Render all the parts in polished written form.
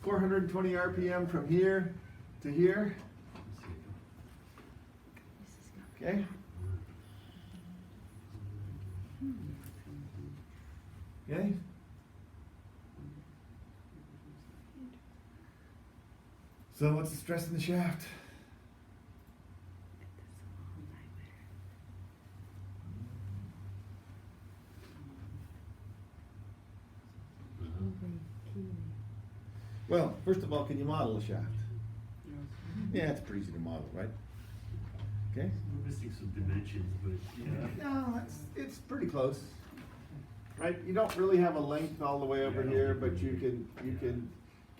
420 RPM from here to here. Okay. Okay. So what's the stress in the shaft? Well, first of all, can you model a shaft? Yeah, it's pretty easy to model, right? Okay. We're missing some dimensions, but yeah. No, it's pretty close, right? You don't really have a length all the way over here, but you can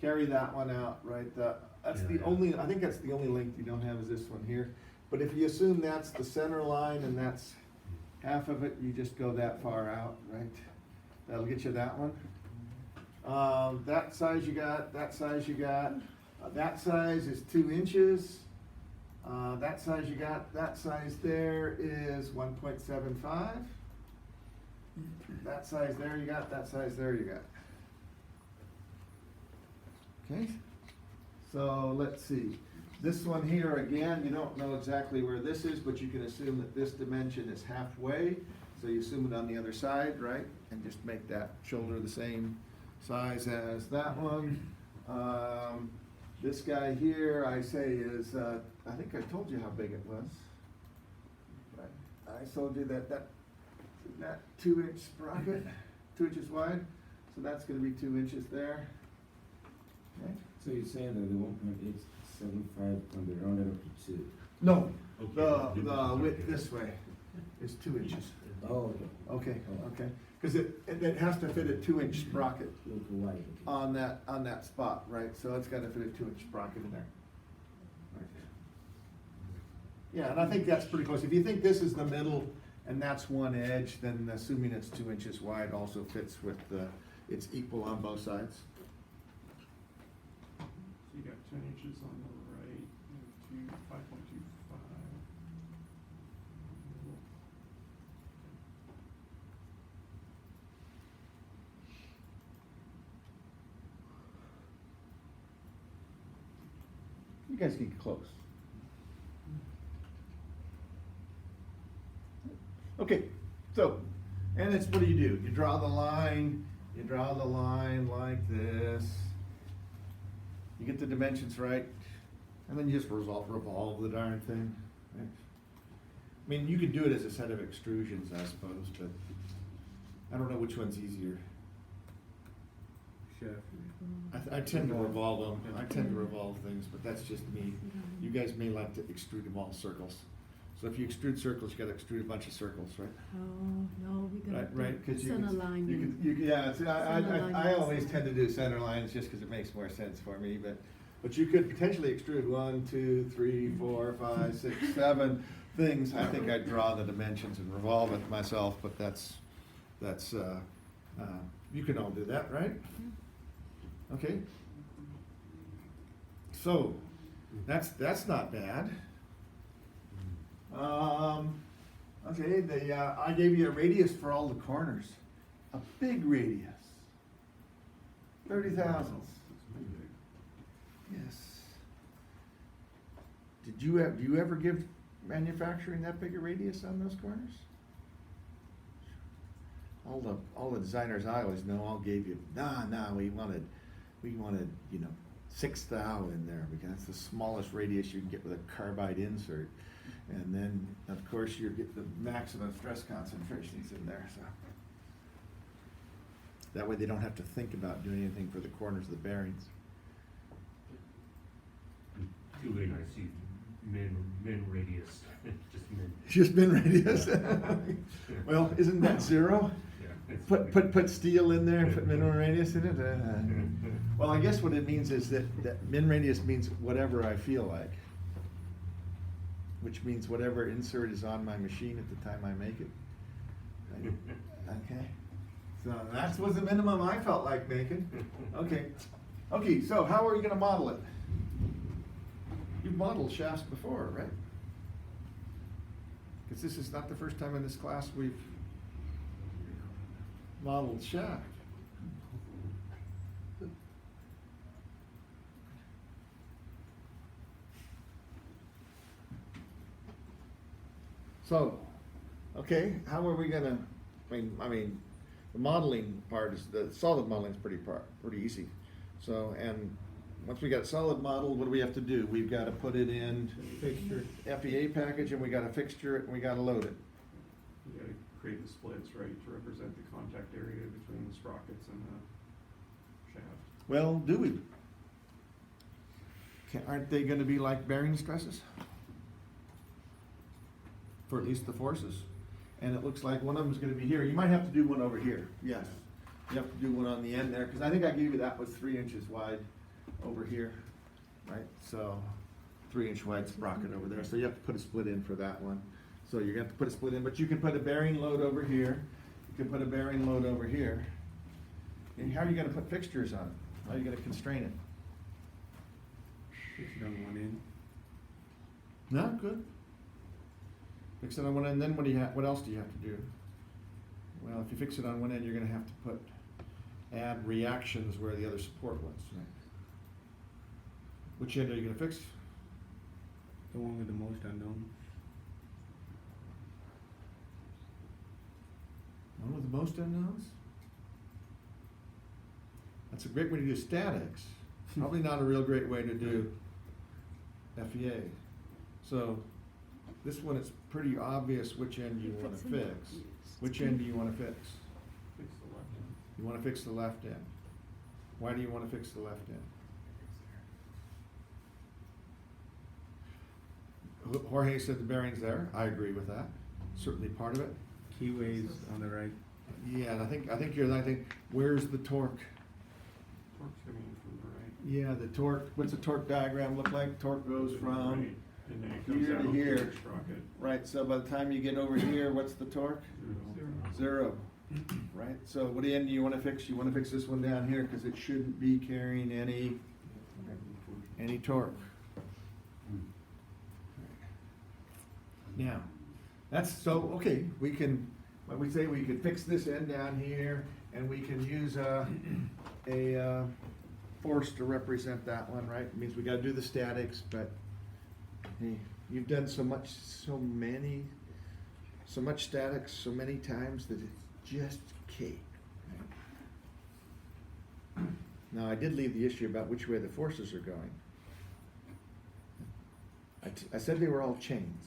carry that one out, right? That's the only, I think that's the only length you don't have is this one here. But if you assume that's the center line and that's half of it, you just go that far out, right? That'll get you that one. That size you got, that size you got. That size is 2 inches. That size you got, that size there is 1.75. That size there you got, that size there you got. Okay, so let's see. This one here, again, you don't know exactly where this is, but you can assume that this dimension is halfway. So you assume it on the other side, right? And just make that shoulder the same size as that one. This guy here, I say is, I think I told you how big it was. Right. I told you that 2-inch sprocket, 2 inches wide. So that's going to be 2 inches there. Okay. So you're saying that the 1.875 can be rounded up to 2? No, Okay. the width this way is 2 inches. Oh, okay. Okay, okay. Because it has to fit a 2-inch sprocket Look wide. on that spot, right? So it's got to fit a 2-inch sprocket in there. Right. Yeah, and I think that's pretty close. If you think this is the middle and that's one edge, then assuming it's 2 inches wide also fits with it's equal on both sides. So you got 10 inches on the right and 5.25. You guys get close. Okay, so, and it's, what do? You draw the line like this. You get the dimensions right, and then you just revolve the darn thing. Right? I mean, you could do it as a set of extrusions, I suppose, but I don't know which one's easier. I tend to revolve them. I tend to revolve things, but that's just me. You guys may like to extrude them all circles. So if you extrude circles, you got to extrude a bunch of circles, right? Oh, no, we're gonna Right, do because center line. yeah. See, Center line I is- always tend to do center lines just because it makes more sense for me. But you could potentially extrude 1, 2, 3, 4, 5, 6, 7 things. I think I'd draw the dimensions and revolve it myself. But that's you can all do that, right? Okay. So that's not bad. Okay, I gave you a radius for all the corners. A big radius. 30 thousandths. Yes. Do you ever give manufacturing that big a radius on those corners? All the designers I always know all gave you, we wanted 6 thou in there because that's the smallest radius you can get with a carbide insert. And then, of course, you get the maximum stress concentrations in there. So that way they don't have to think about doing anything for the corners of the bearings. Too late, I see min radius, just min. Just min radius. Well, isn't that 0? Yeah. Put steel in there, put minimum radius in it. Well, I guess what it means is that min radius means whatever I feel like, which means whatever insert is on my machine at the time I make it. Okay, so that was the minimum I felt like making. Okay, so how are you going to model it? You've modeled shafts before, right? Because this is not the first time in this class we've modeled shaft. So, okay, how are we gonna, I mean, the modeling part is, the solid modeling is pretty easy. So, and once we got solid model, what do we have to do? We've gotta put it in Fixture, FEA package, and we gotta fixture it, and we gotta load it. you gotta create the splits, right, to represent the contact area between the sprockets and the shaft. Well, do we? Aren't they gonna be like bearing stresses? For at least the forces. And it looks like one of them's gonna be here. You might have to do one over here, yes. You have to do one on the end there, cause I think I gave you that was 3 inches wide over here, right? So, 3-inch wide sprocket over there, so you have to put a split in for that one. So you're gonna have to put a split in, but you can put a bearing load over here, you can put a bearing load over here. And how are you gonna put fixtures on it? How are you gonna constrain it? Fix it on one end. No, good. Fix it on one end, then what else do you have to do? Well, if you fix it on one end, you're gonna have to add reactions where the other support was, right? Which end are you gonna fix? The one with the most unknown. One with the most unknowns? That's a great way to do statics. Probably not a real great way to do FEA. So, this one, it's pretty obvious which end you wanna Fixing it. fix. Which end do you wanna fix? Fix the left end. You wanna fix the left end. Why do you wanna fix the left end? Jorge said the bearing's there. I agree with that. Certainly part of it. Keyways on the right. Yeah, and I think, where's the torque? Torque's coming in from the right. Yeah, the torque, what's the torque diagram look like? Torque goes from, Right, and then it comes here out to to here. the sprocket. right, so by the time you get over here, what's the torque? Zero. 0, right? So what end do you wanna fix? You wanna fix this one down here, cause it shouldn't be carrying any torque. Now, that's, so, okay, we can, when we say we could fix this end down here, and we can use a force to represent that one, right? It means we gotta do the statics, but, hey, you've done so much statics so many times that it's just cake. Right? Now, I did leave the issue about which way the forces are going. I said they were all chains.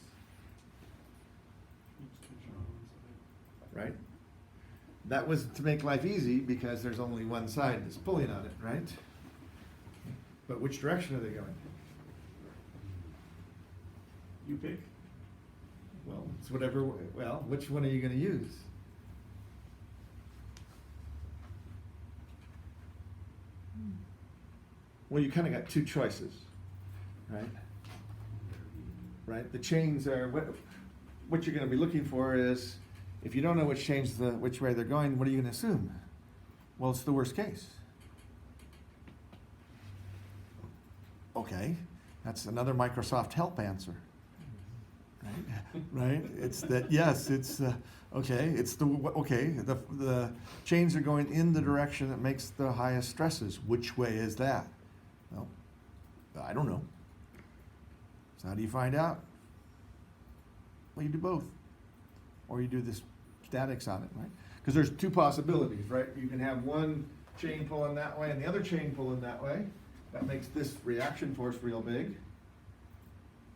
Each tension on one side. Right? That was to make life easy because there's only one side that's pulling on it, right? But which direction are they going? You pick. Well, it's whatever, well, which one are you gonna use? Well, you kinda got two choices, right? Right, the chains are, what you're gonna be looking for is, if you don't know which which way they're going, what are you gonna assume? Well, it's the worst case. Okay, that's another Microsoft help answer. Right, right, it's that, yes, it's, okay, it's the chains are going in the direction that makes the highest stresses. Which way is that? Well, I don't know. So how do you find out? Well, you do both. Or you do this statics on it, right? Because there's two possibilities, right? You can have one chain pulling that way and the other chain pulling that way. That makes this reaction force real big.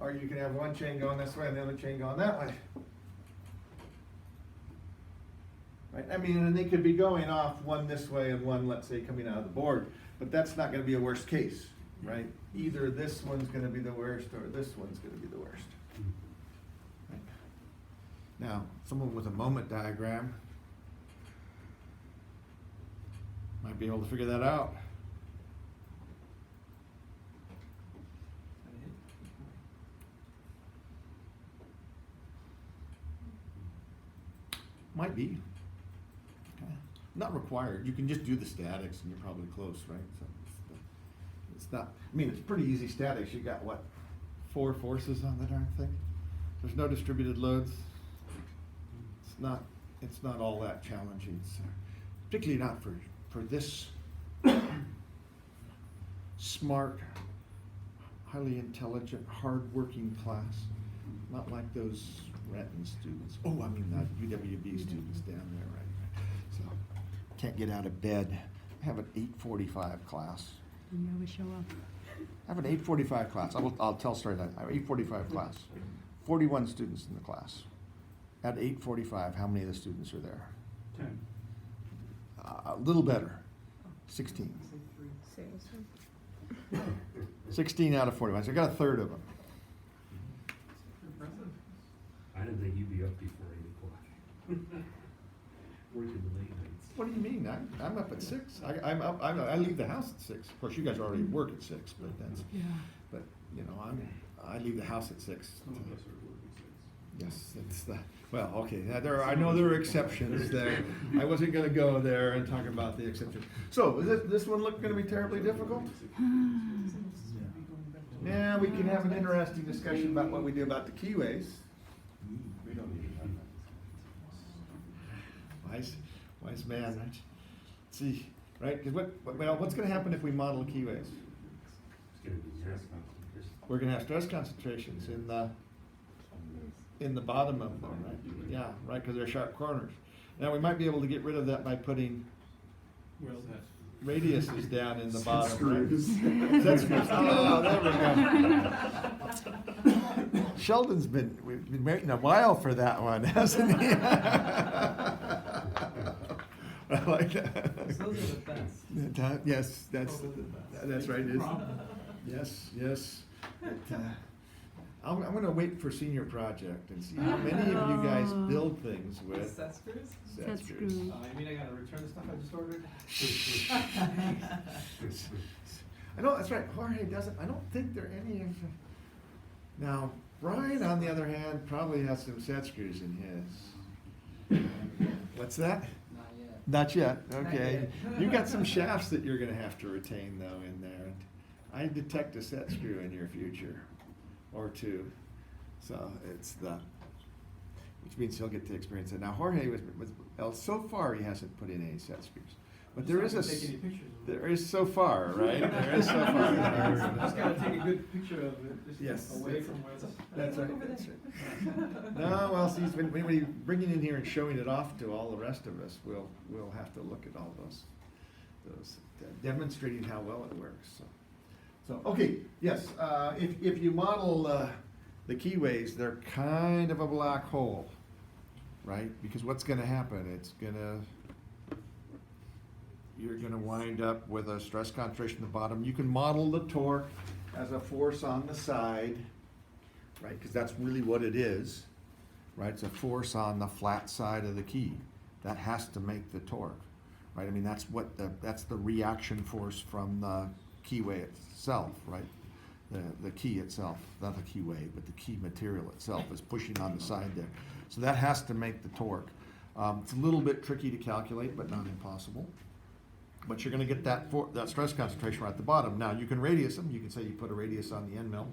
Or you can have one chain going this way and the other chain going that way. Right? I mean, and they could be going off one this way and one, let's say, coming out of the board. But that's not gonna be a worst case, right? Either this one's gonna be the worst or this one's gonna be the worst. Right? Now, someone with a moment diagram might be able to figure that out. Might be. Okay. Not required. You can just do the statics and you're probably close, right? So it's not, I mean, it's pretty easy statics. You got what, 4 forces on the darn thing? There's no distributed loads. It's not all that challenging. It's, particularly not for this smart, highly intelligent, hard-working class. Not like those Renton students, oh, I mean, UWB students down there, right? So, can't get out of bed. I have an 8:45 class. You never show up. I have an 8:45 class. I'll tell a story that. I have an 8:45 class. 41 students in the class. At 8:45, how many of the students are there? 10. A little better, 16. 16 out of 41, so I got a third of them. Impressive. I didn't think you'd be up before 8 o'clock. Working the late nights. What do you mean? I'm up at 6. I leave the house at 6. Of course, you guys already work at 6, but Yeah. you know, I leave the house at 6. Some of us are working 6. Yes, it's the, well, okay, I know there are exceptions there. I wasn't gonna go there and talk about the exceptions. So, is this one look gonna be terribly difficult? Yeah, we can have an interesting discussion about what we do about the keyways. We don't need that. Wise man, right? See, right, cause what's gonna happen if we model keyways? It's gonna be nasty. We're gonna have stress concentrations in the bottom of them, right? Yeah, right, because they're sharp corners. Now, we might be able to get rid of that by putting Where's that? radiuses down in the Set bottom, screws. right? Set screws. Oh, there we go. Sheldon's we've been waiting a while for that one, hasn't he? I like that. Those are the best. Yes, that's right. It is. Problem. Yes. I'm gonna wait for senior project and see how many of you guys build things with Set screws? Set screws. You mean I gotta return the stuff I just ordered? I know, that's right, Jorge doesn't, I don't think there are any of, now, Brian, on the other hand, probably has some set screws in his. What's that? Not yet. Not yet, okay. yet. You got some shafts that you're gonna have to retain though in there. I detect a set screw in your future, or two. So it's which means he'll get to experience it. Now Jorge well, so far he hasn't put in any set screws. But there is Take any pictures of it. there is so far, right? There is so far. Just gotta take a good picture of it, just Yes. away from where it's. That's right, Over that's there. right. No, well, see, when we bring it in here and showing it off to all the rest of us, we'll have to look at all those demonstrating how well it works, so, okay, yes, if you model, the keyways, they're kind of a black hole, right? Because what's gonna happen, you're gonna wind up with a stress concentration at the bottom. You can model the torque as a force on the side, right? Because that's really what it is, right? It's a force on the flat side of the key. That has to make the torque, right? I mean, that's the reaction force from the keyway itself, right? The key itself, not the keyway, but the key material itself is pushing on the side there. So that has to make the torque. It's a little bit tricky to calculate, but not impossible. But you're gonna get that stress concentration right at the bottom. Now, you can radius them. You can say you put a radius on the end mill.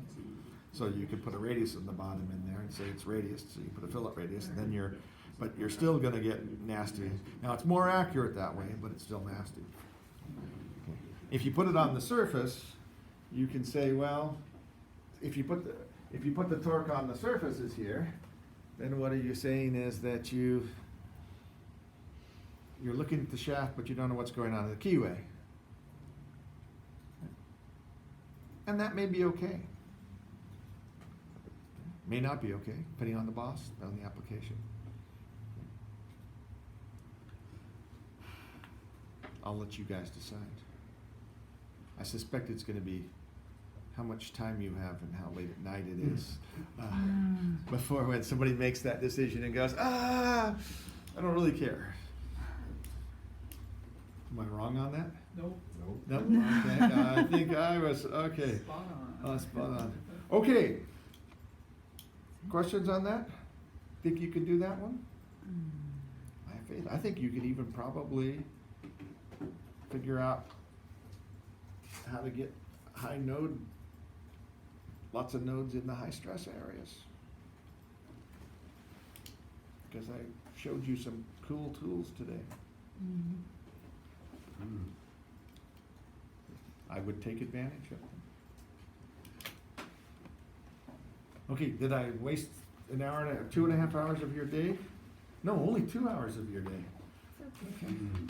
So you could put a radius in the bottom in there and say it's radius, so you put a fillet radius, and then but you're still gonna get nasty. Now, it's more accurate that way, but it's still nasty. If you put it on the surface, you can say, well, if you put the torque on the surfaces here, then what are you saying is that you're looking at the shaft, but you don't know what's going on in the keyway. And that may be okay. May not be okay, depending on the boss, on the application. I'll let you guys decide. I suspect it's gonna be how much time you have and how late at night it is. Before when somebody makes that decision and goes, I don't really care. Am I wrong on that? Nope. No? Okay, I think I was, okay. Spot on. Spot on. Okay. Questions on that? Think you can do that one? I have faith. I think you could even probably figure out how to get lots of nodes in the high stress areas. Because I showed you some cool tools today. I would take advantage of them. Okay, did I waste an hour and a, 2.5 hours of your day? No, only 2 hours of your day. Mm.